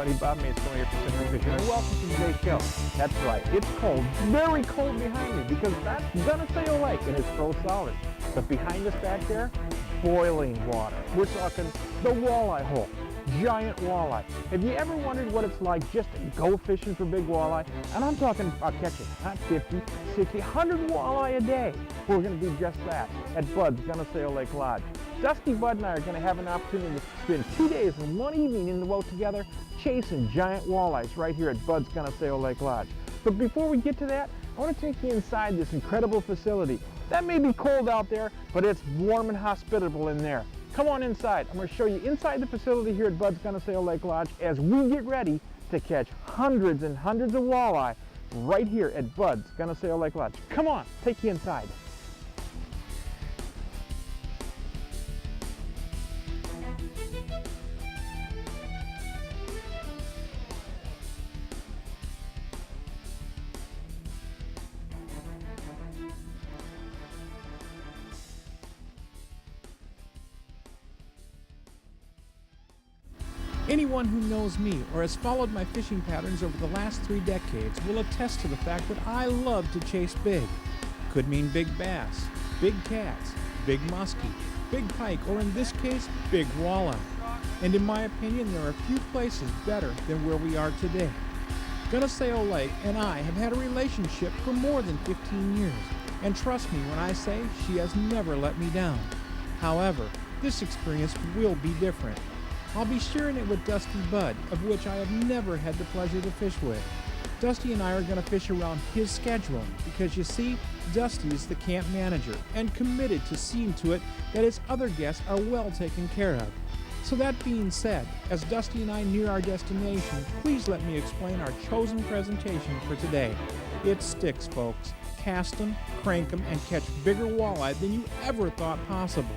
everybody, Bob Mates here for Fishing, and welcome to today's show. That's right, it's cold, very cold behind me, because that's Gunisao Lake and it's froze solid. But behind us back there, boiling water. We're talking the walleye hole, giant walleye. Have you ever wondered what it's like just to go fishing for big walleye? And I'm talking about catching not 50, 60, 100 walleye a day. We're going to do just that at Bud's Gunisao Lake Lodge. Dusty, Bud, and I are going to have an opportunity to spend 2 days and 1 evening in the boat together chasing giant walleyes right here at Bud's Gunisao Lake Lodge. But before we get to that, I want to take you inside this incredible facility. That may be cold out there, but it's warm and hospitable in there. Come on inside. I'm going to show you inside the facility here at Bud's Gunisao Lake Lodge as we get ready to catch hundreds and hundreds of walleye right here at Bud's Gunisao Lake Lodge. Come on, take you inside. Anyone who knows me or has followed my fishing patterns over the last 3 decades will attest to the fact that I love to chase big. Could mean big bass, big cats, big muskie, big pike, or in this case, big walleye. And in my opinion, there are few places better than where we are today. Gunisao Lake and I have had a relationship for more than 15 years, and trust me when I say she has never let me down. However, this experience will be different. I'll be sharing it with Dusty Bud, of which I have never had the pleasure to fish with. Dusty and I are going to fish around his schedule because, you see, Dusty is the camp manager and committed to seeing to it that his other guests are well taken care of. So that being said, as Dusty and I near our destination, please let me explain our chosen presentation for today. It's sticks, folks. Cast them, crank them, and catch bigger walleye than you ever thought possible.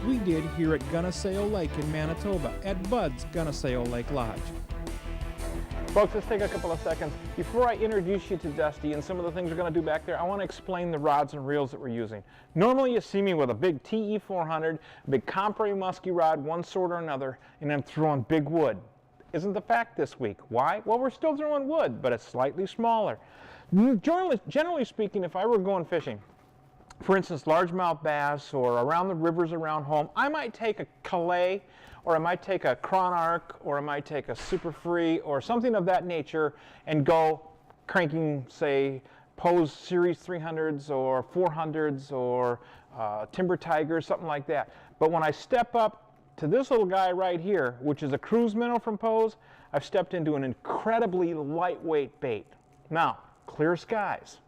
We did here at Gunisao Lake in Manitoba at Bud's Gunisao Lake Lodge. Folks, let's take a couple of seconds. Before I introduce you to Dusty and some of the things we're going to do back there, I want to explain the rods and reels that we're using. Normally you see me with a big TE 400, a big Compre musky rod, one sort or another, and I'm throwing big wood. Isn't the fact this week. Why? Well, we're still throwing wood, but it's slightly smaller. Generally speaking, if I were going fishing, for instance, largemouth bass or around the rivers around home, I might take a Calais, or I might take a Cronarch, or I might take a Super Free, or something of that nature, and go cranking, say, Pose Series 300s or 400s or Timber Tigers, something like that. But when I step up to this little guy right here, which is a cruise minnow from Pose, I've stepped into an incredibly lightweight bait. Now, clear skies.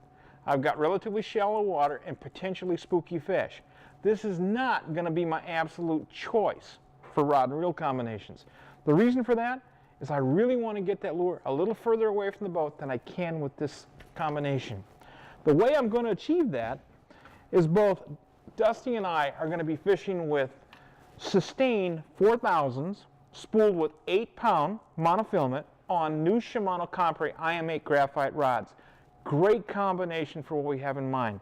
I've got relatively shallow water and potentially spooky fish. This is not going to be my absolute choice for rod and reel combinations. The reason for that is I really want to get that lure a little further away from the boat than I can with this combination. The way I'm going to achieve that is both Dusty and I are going to be fishing with Sustain 4000s spooled with 8-pound monofilament on new Shimano Compre IM8 graphite rods. Great combination for what we have in mind.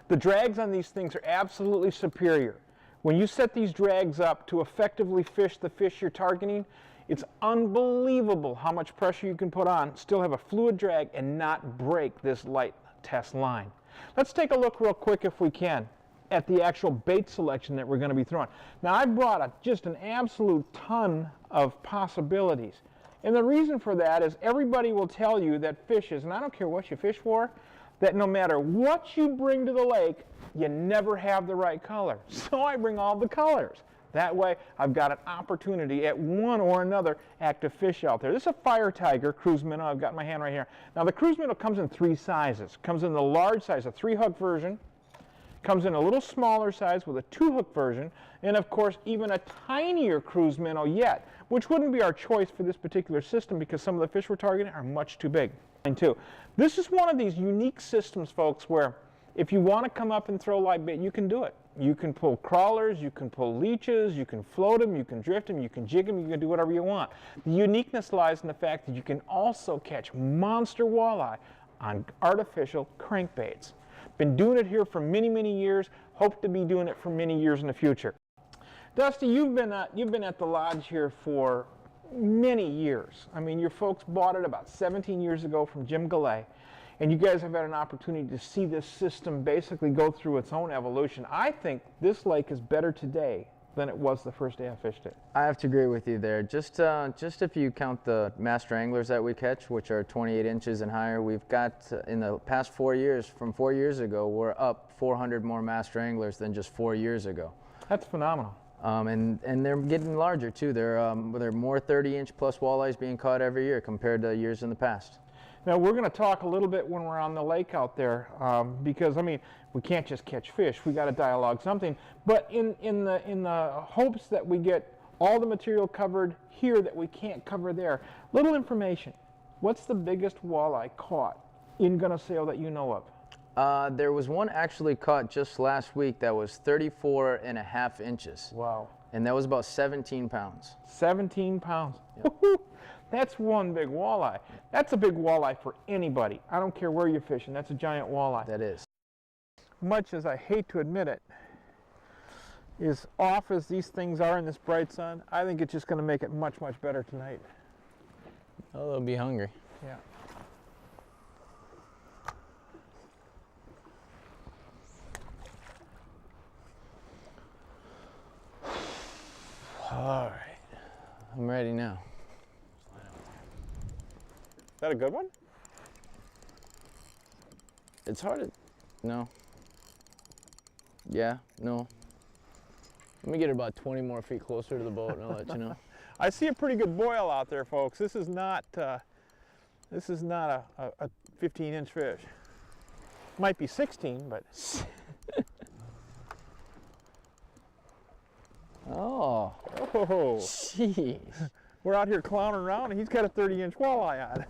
The drags on these things are absolutely superior. When you set these drags up to effectively fish the fish you're targeting, it's unbelievable how much pressure you can put on, still have a fluid drag, and not break this light test line. Let's take a look real quick, if we can, at the actual bait selection that we're going to be throwing. Now, I've brought just an absolute ton of possibilities. And the reason for that is everybody will tell you that fishes, and I don't care what you fish for, that no matter what you bring to the lake, you never have the right color. So I bring all the colors. That way, I've got an opportunity at one or another active fish out there. This is a Fire Tiger cruise minnow. I've got in my hand right here. Now, the cruise minnow comes in 3 sizes. Comes in the large size, a 3-hook version. Comes in a little smaller size with a 2-hook version, and of course even a tinier cruise minnow yet, which wouldn't be our choice for this particular system because some of the fish we're targeting are much too big. This is one of these unique systems, folks, where if you want to come up and throw live bait, you can do it. You can pull crawlers, you can pull leeches, you can float them, you can drift them, you can jig them, you can do whatever you want. The uniqueness lies in the fact that you can also catch monster walleye on artificial crankbaits. Been doing it here for many, many years. Hope to be doing it for many years in the future. Dusty, you've been at the lodge here for many years. I mean, your folks bought it about 17 years ago from Jim Galley, and you guys have had an opportunity to see this system basically go through its own evolution. I think this lake is better today than it was the first day I fished it. I have to agree with you there. Just if you count the master anglers that we catch, which are 28 inches and higher, we've got in the past 4 years, from 4 years ago, we're up 400 more master anglers than just 4 years ago. That's phenomenal. And they're getting larger too. There are more 30-inch plus walleyes being caught every year compared to years in the past. Now we're going to talk a little bit when we're on the lake out there, because I mean we can't just catch fish. We got to dialogue something. But in the hopes that we get all the material covered here that we can't cover there, little information. What's the biggest walleye caught in Gunisao that you know of? There was one actually caught just last week that was 34.5 inches. Wow. And that was about 17 pounds. 17 pounds. Yep. That's one big walleye. That's a big walleye for anybody. I don't care where you're fishing. That's a giant walleye. That is. Much as I hate to admit it, as off as these things are in this bright sun, I think it's just going to make it much, much better tonight. Oh, they'll be hungry. Yeah. All right. I'm ready now. Is that a good one? It's hard to... No. Yeah, no. Let me get about 20 more feet closer to the boat and I'll let you know. I see a pretty good boil out there, folks. This is not a 15-inch fish. Might be 16, but... Oh. Oh. Jeez. We're out here clowning around and he's got a 30-inch walleye on it.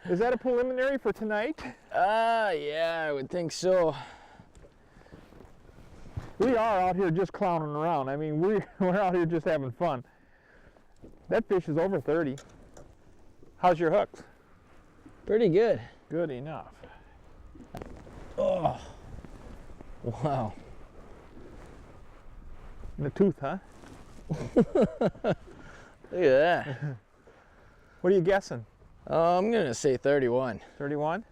Is that a preliminary for tonight? Yeah, I would think so. We are out here just clowning around. I mean, we're out here just having fun. That fish is over 30. How's your hooks? Pretty good. Good enough. Oh. Wow. In the tooth, huh? Look at that. What are you guessing? I'm gonna say 31. 31?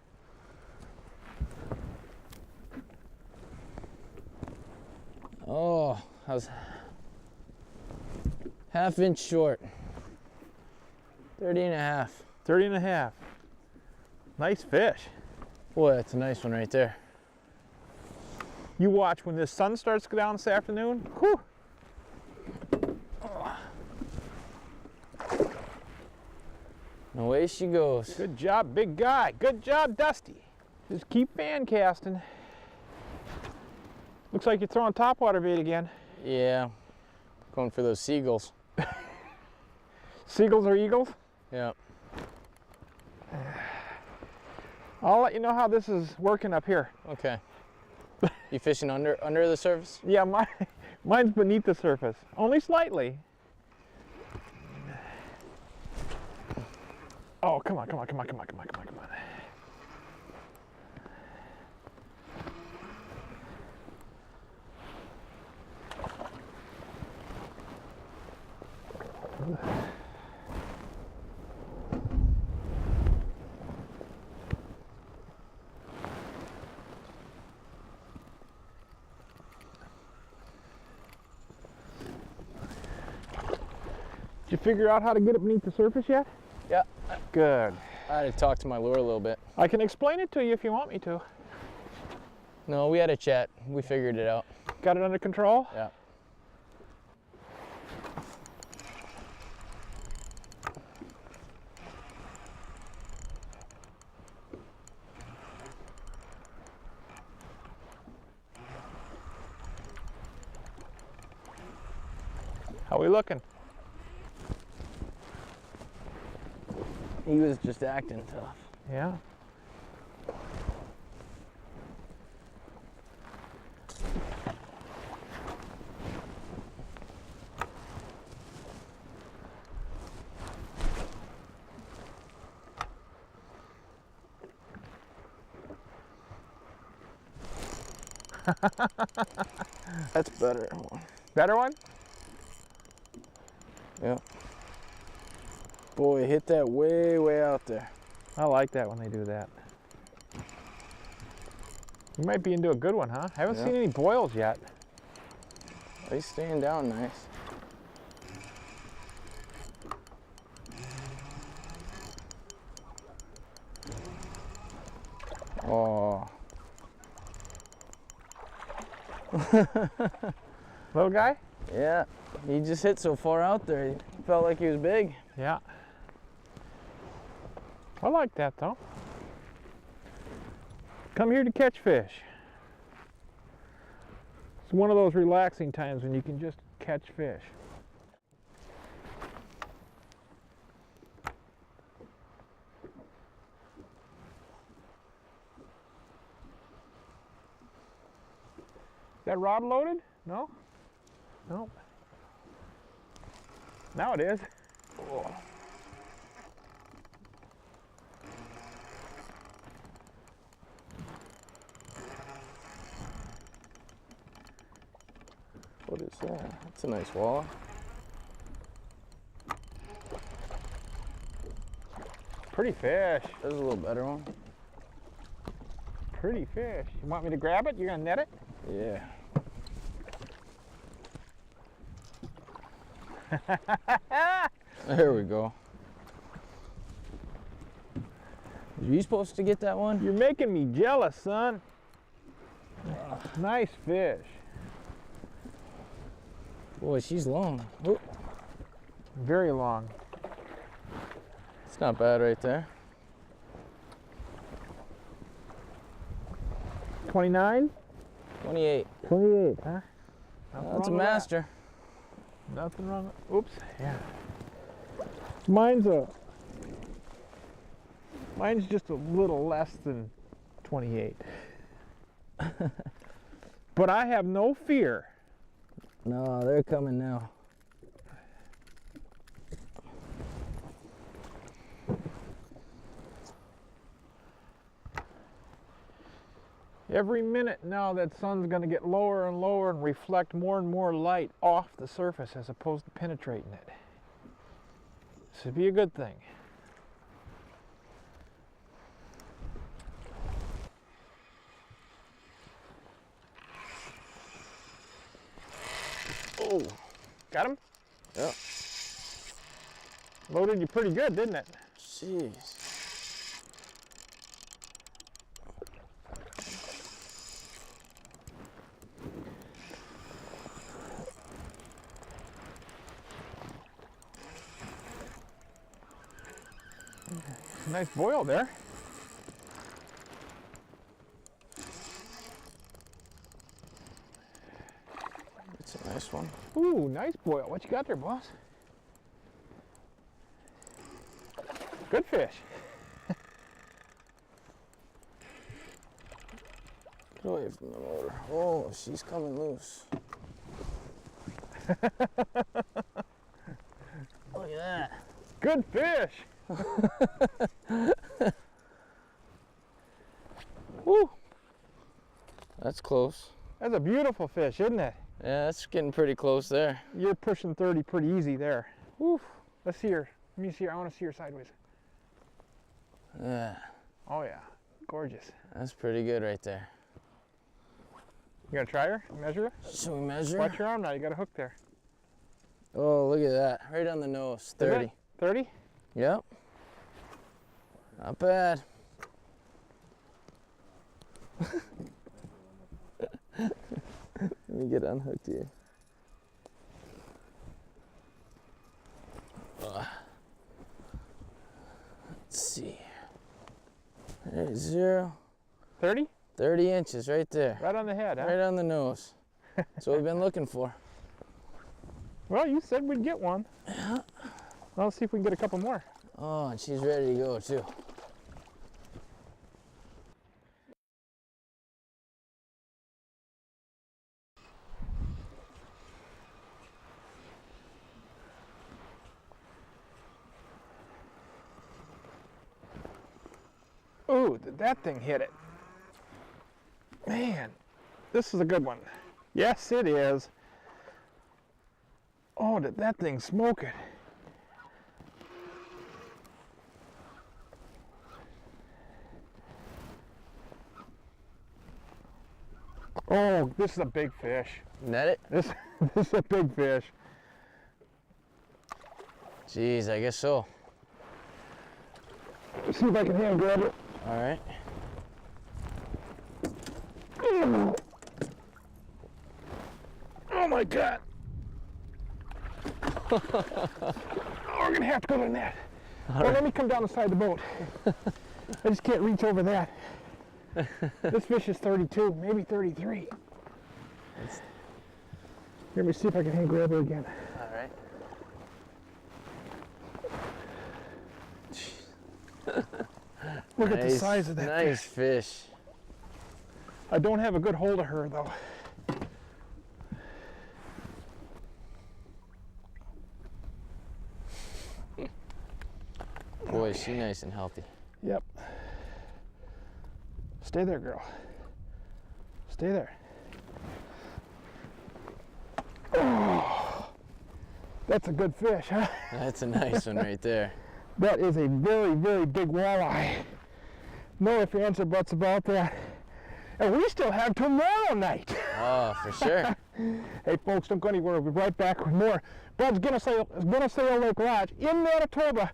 Oh, I was half-inch short. 30 and a half. 30 and a half. Nice fish. Boy, that's a nice one right there. You watch when this sun starts to go down this afternoon. Whew. Away she goes. Good job, big guy. Good job, Dusty. Just keep fan casting. Looks like you're throwing topwater bait again. Yeah, going for those seagulls. Seagulls or eagles? Yeah. I'll let you know how this is working up here. Okay. You fishing under the surface? Yeah, mine's beneath the surface, only slightly. Oh, come on, come on, come on, come on, come on, come on, come on. Did you figure out how to get it beneath the surface yet? Yeah. Good. I had to talk to my lure a little bit. I can explain it to you if you want me to. No, we had a chat. We figured it out. Got it under control? Yeah. How we looking? He was just acting tough. Yeah. That's better. Better one? Yeah. Boy, hit that way, way out there. I like that when they do that. You might be into a good one, huh? I haven't seen any boils yet. He's staying down nice. Oh. Little guy? Yeah, he just hit so far out there. He felt like he was big. Yeah. I like that though. Come here to catch fish. It's one of those relaxing times when you can just catch fish. Is that rod loaded? No? No. Now it is. Oh. What is that? That's a nice walleye. Pretty fish. There's a little better one. Pretty fish. You want me to grab it? You're gonna net it? Yeah. There we go. Are you supposed to get that one? You're making me jealous, son. Nice fish. Boy, she's long. Ooh. Very long. It's not bad right there. 29? 28. 28, huh? That's a master. Nothing wrong with, oops, yeah. Mine's just a little less than 28. But I have no fear. No, they're coming now. Every minute now that sun's going to get lower and lower and reflect more and more light off the surface as opposed to penetrating it. This would be a good thing. Oh, got him? Yeah. Loaded you pretty good, didn't it? Jeez. Nice boil there. It's a nice one. Ooh, nice boil. What you got there, boss? Good fish. Get away from the motor. Oh, she's coming loose. Look at that. Good fish. Woo! That's close. That's a beautiful fish, isn't it? Yeah, that's getting pretty close there. You're pushing 30 pretty easy there. Woo. Let's see her. Let me see her. I want to see her sideways. Yeah. Oh yeah, gorgeous. That's pretty good right there. You gonna try her? Measure her? Should we measure? Watch your arm now. You got a hook there. Oh, look at that. Right on the nose. 30. 30? Yep. Not bad. Let me get unhooked here. Let's see. There's 0. 30? 30 inches right there. Right on the head, huh? Right on the nose. That's what we've been looking for. Well, you said we'd get one. Yeah. Well, let's see if we can get a couple more. Oh, and she's ready to go too. Ooh, did that thing hit it? Man, This is a good one. Yes, it is. Oh, did that thing smoke it? Oh, this is a big fish. Net it? This is a big fish. Jeez, I guess so. Let's see if I can hand grab it. All right. Oh my God. Oh, we're gonna have to go to the net. Well, let me come down the side of the boat. I just can't reach over that. This fish is 32, maybe 33. Let me see if I can hand grab her again. All right. Look at the size of that nice fish. I don't have a good hold of her though. Boy, is she nice and healthy. Yep. Stay there, girl. Stay there. Oh, that's a good fish, huh? That's a nice one right there. That is a very, very big walleye. No ifs, ands, or buts about that. And we still have tomorrow night. Oh, for sure. Hey folks, don't go anywhere. We'll be right back with more Bud's Gunisao Lake Lodge in Manitoba.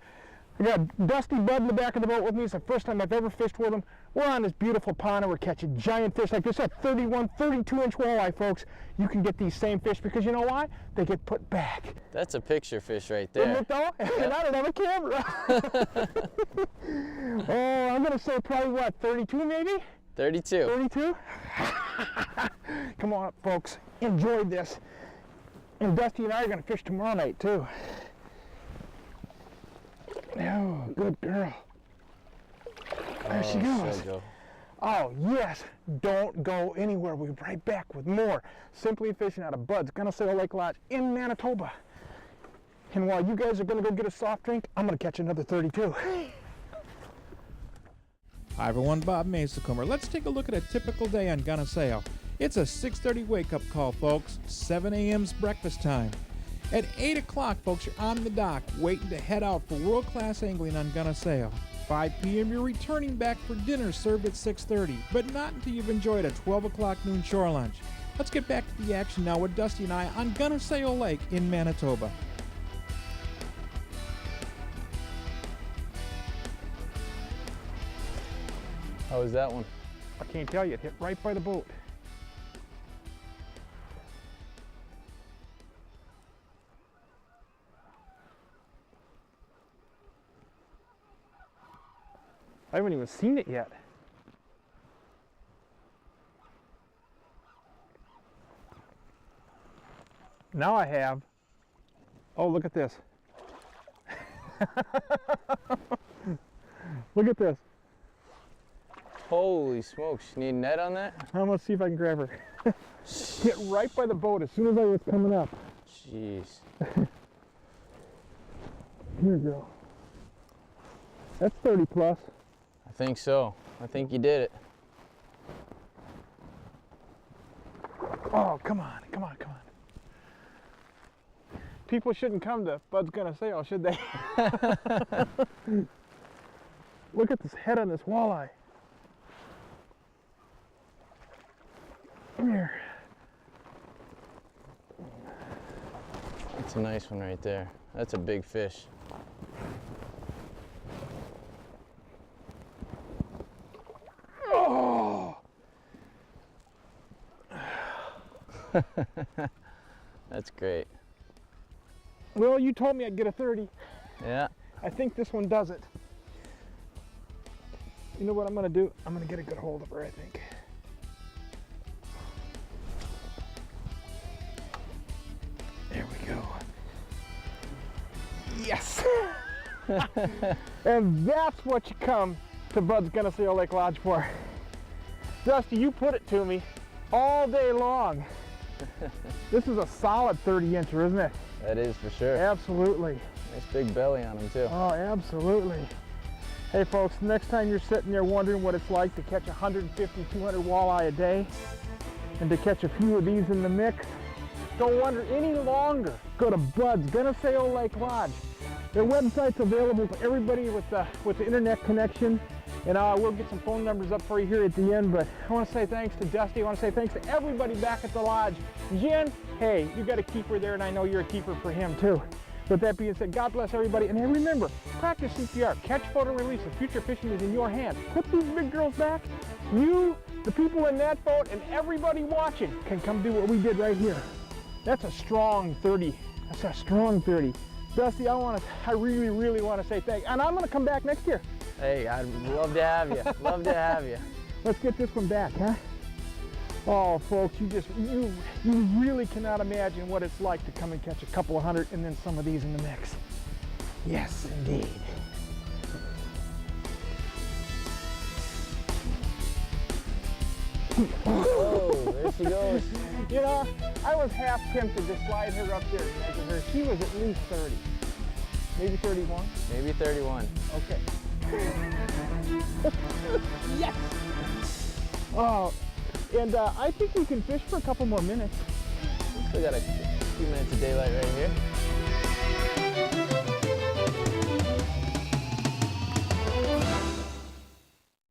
I got Dusty Bud in the back of the boat with me. It's the first time I've ever fished with him. We're on this beautiful pond and we're catching giant fish like this at 31, 32-inch walleye, folks. You can get these same fish because you know why? They get put back. That's a picture fish right there. Isn't it though? And I don't have a camera. Oh, I'm going to say probably what, 32 maybe? 32. 32? Come on up, folks. Enjoy this. And Dusty and I are going to fish tomorrow night, too. Oh, good girl. There she goes. Go. Oh, yes. Don't go anywhere. We'll be right back with more Simply Fishing out of Bud's Gunisao Lake Lodge in Manitoba. And while you guys are going to go get a soft drink, I'm going to catch another 32. Hi everyone, Bob Masacomer. Let's take a look at a typical day on Gunisao. It's a 6:30 wake-up call, folks. 7 a.m.'s breakfast time. At 8 o'clock, folks, you're on the dock, waiting to head out for world-class angling on Gunisao. 5 p.m., you're returning back for dinner served at 6:30, but not until you've enjoyed a 12 o'clock noon shore lunch. Let's get back to the action now with Dusty and I on Gunisao Lake in Manitoba. How was that one? I can't tell you, it hit right by the boat. I haven't even seen it yet. Now I have. Oh, look at this. Look at this. Holy smokes, you need a net on that? I'm gonna see if I can grab her. Hit right by the boat as soon as I was coming up. Jeez. Here we go. That's 30 plus. I think so. I think you did it. Oh, come on, come on, come on. People shouldn't come to Bud's Gunisao, should they? Look at this head on this walleye. Come here. That's a nice one right there. That's a big fish. Oh! That's great. Well, you told me I'd get a 30. Yeah. I think this one does it. You know what I'm gonna do? I'm gonna get a good hold of her, I think. There we go. Yes! And that's what you come to Bud's Gunisao Lake Lodge for. Dusty, you put it to me all day long. This is a solid 30-incher, isn't it? That is for sure. Absolutely. Nice big belly on him too. Oh, absolutely. Hey folks, next time you're sitting there wondering what it's like to catch 150, 200 walleye a day, and to catch a few of these in the mix. Don't wonder any longer. Go to Bud's Gunisao Lake Lodge. Their website's available to everybody with the internet connection, and we'll get some phone numbers up for you here at the end. But I want to say thanks to Dusty. I want to say thanks to everybody back at the lodge. Jen, hey, you got a keeper there, and I know you're a keeper for him too. With that being said, God bless everybody, and hey, remember, practice CPR. Catch, photo, release. The future fishing is in your hands. Put these big girls back. You, the people in that boat, and everybody watching can come do what we did right here. That's a strong 30. That's a strong 30. Dusty, I really, really want to say thank you. And I'm going to come back next year. Hey, I'd love to have you. Love to have you. Let's get this one back, huh? Oh, folks, you really cannot imagine what it's like to come and catch a couple of hundred and then some of these in the mix. Yes, indeed. Oh, there she goes. You know, I was half tempted to slide her up there and measure her. She was at least 30. Maybe 31? Maybe 31. Okay. Yes! Oh, and I think we can fish for a couple more minutes. Still got a few minutes of daylight right here.